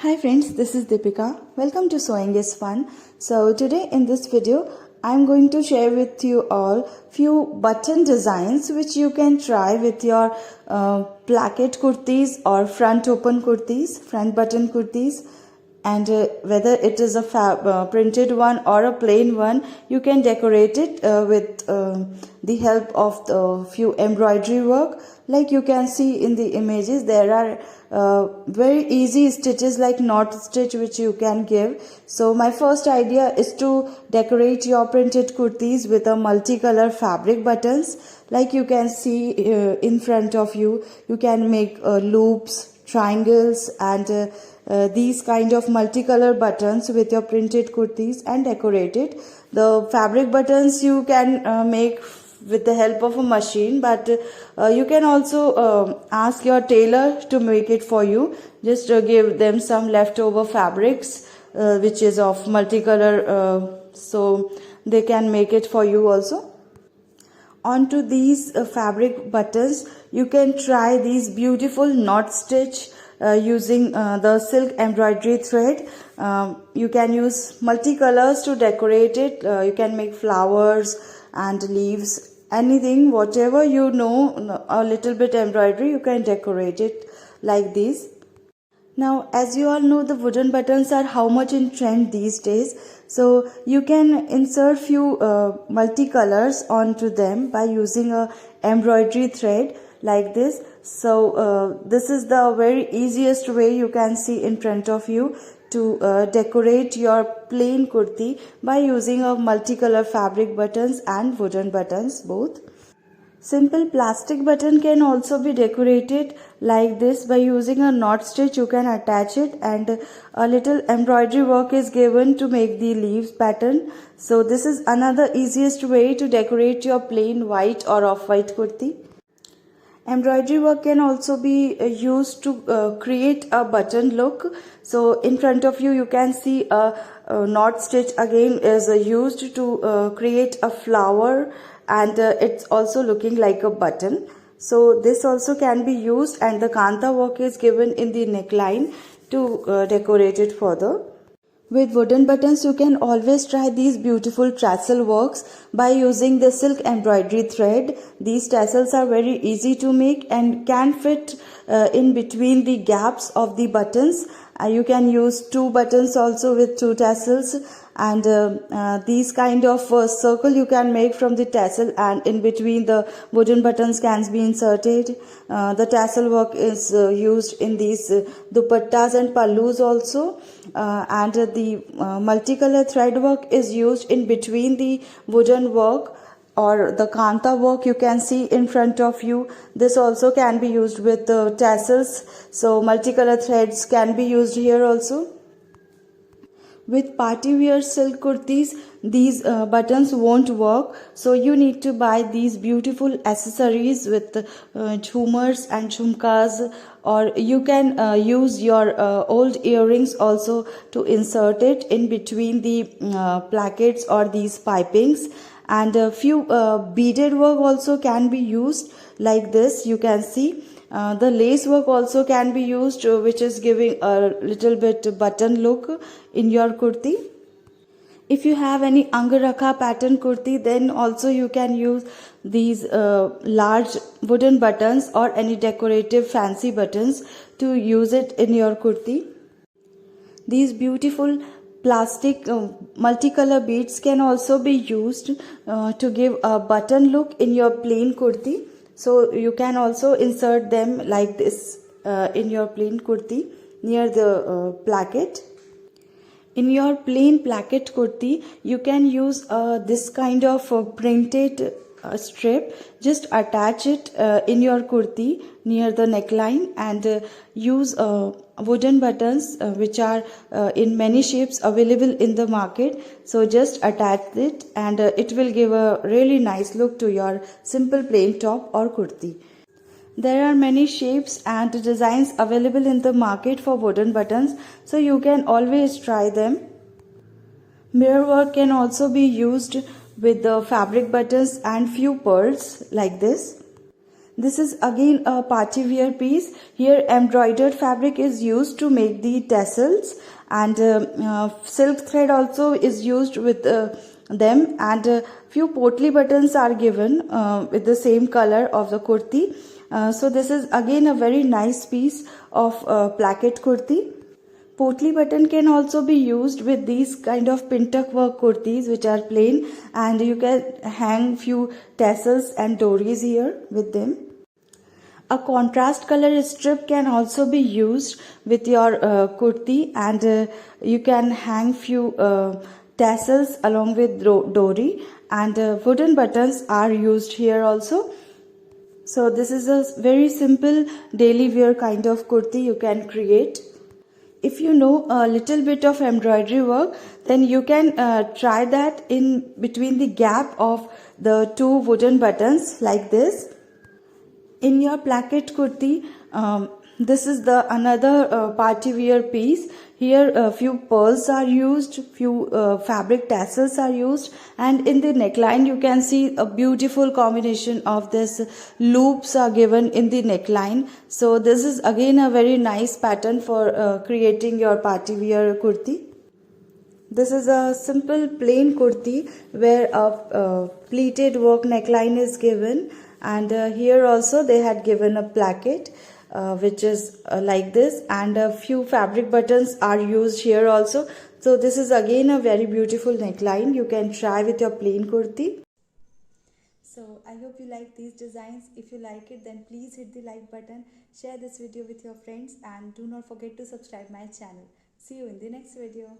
Hi friends, this is Deepika. Welcome to Sewing is Fun. So today in this video, I'm going to share with you all few button designs which you can try with your placket kurtis or front open kurtis, front button kurtis. And whether it is a printed one or a plain one, you can decorate it with the help of the few embroidery work. Like you can see in the images, there are very easy stitches like knot stitch which you can give. So my first idea is to decorate your printed kurtis with a multicolor fabric buttons. Like you can see in front of you, you can make loops, triangles and these kind of multicolor buttons with your printed kurtis and decorate it. The fabric buttons you can make with the help of a machine, but you can also ask your tailor to make it for you. Just give them some leftover fabrics which is of multicolor, so they can make it for you also. Onto these fabric buttons, you can try these beautiful knot stitch using the silk embroidery thread. You can use multicolors to decorate it. You can make flowers and leaves, anything, whatever you know, a little bit embroidery, you can decorate it like this. Now, as you all know, the wooden buttons are how much in trend these days. So you can insert few multicolors onto them by using a embroidery thread like this. So this is the very easiest way you can see in front of you to decorate your plain kurti by using a multicolor fabric buttons and wooden buttons both. Simple plastic button can also be decorated like this by using a knot stitch. You can attach it and a little embroidery work is given to make the leaves pattern. So this is another easiest way to decorate your plain white or off-white kurti. Embroidery work can also be used to create a button look. So in front of you, you can see a knot stitch again is used to create a flower, and it's also looking like a button. So this also can be used, and the kanta work is given in the neckline to decorate it further. With wooden buttons, you can always try these beautiful tassel works by using the silk embroidery thread. These tassels are very easy to make and can fit in between the gaps of the buttons. You can use two buttons also with two tassels, and these kind of circle you can make from the tassel, and in between the wooden buttons can be inserted. The tassel work is used in these dupattas and pallus also, and the multicolor thread work is used in between the wooden work or the kanta work you can see in front of you. This also can be used with tassels, so multicolor threads can be used here also. With party wear silk kurtis, these buttons won't work, so you need to buy these beautiful accessories with jhumars and jhumkas, or you can use your old earrings also to insert it in between the plackets or these pipings. And a few beaded work also can be used like this. You can see the lace work also can be used, which is giving a little bit button look in your kurti. If you have any angarakha pattern kurti, then also you can use these large wooden buttons or any decorative fancy buttons to use it in your kurti. These beautiful plastic multicolor beads can also be used to give a button look in your plain kurti. So you can also insert them like this in your plain kurti near the placket. In your plain placket kurti, you can use this kind of printed strip. Just attach it in your kurti near the neckline and use wooden buttons which are in many shapes available in the market. So just attach it and it will give a really nice look to your simple plain top or kurti. There are many shapes and designs available in the market for wooden buttons, so you can always try them. Mirror work can also be used with the fabric buttons and few pearls like this. This is again a party wear piece. Here embroidered fabric is used to make the tassels, and silk thread also is used with them, and few potli buttons are given with the same color of the kurti. So this is again a very nice piece of placket kurti. Potli button can also be used with these kind of pintuck work kurtis which are plain, and you can hang few tassels and dories here with them. A contrast color strip can also be used with your kurti, and you can hang few tassels along with dory, and wooden buttons are used here also. So this is a very simple daily wear kind of kurti you can create. If you know a little bit of embroidery work, then you can try that in between the gap of the two wooden buttons like this. In your placket kurti, this is the another party wear piece. Here a few pearls are used, few fabric tassels are used, and in the neckline you can see a beautiful combination of this loops are given in the neckline. So this is again a very nice pattern for creating your party wear kurti. This is a simple plain kurti where a pleated work neckline is given, and here also they had given a placket which is like this, and a few fabric buttons are used here also. So this is again a very beautiful neckline you can try with your plain kurti. So I hope you like these designs. If you like it, then please hit the like button, share this video with your friends, and do not forget to subscribe my channel. See you in the next video.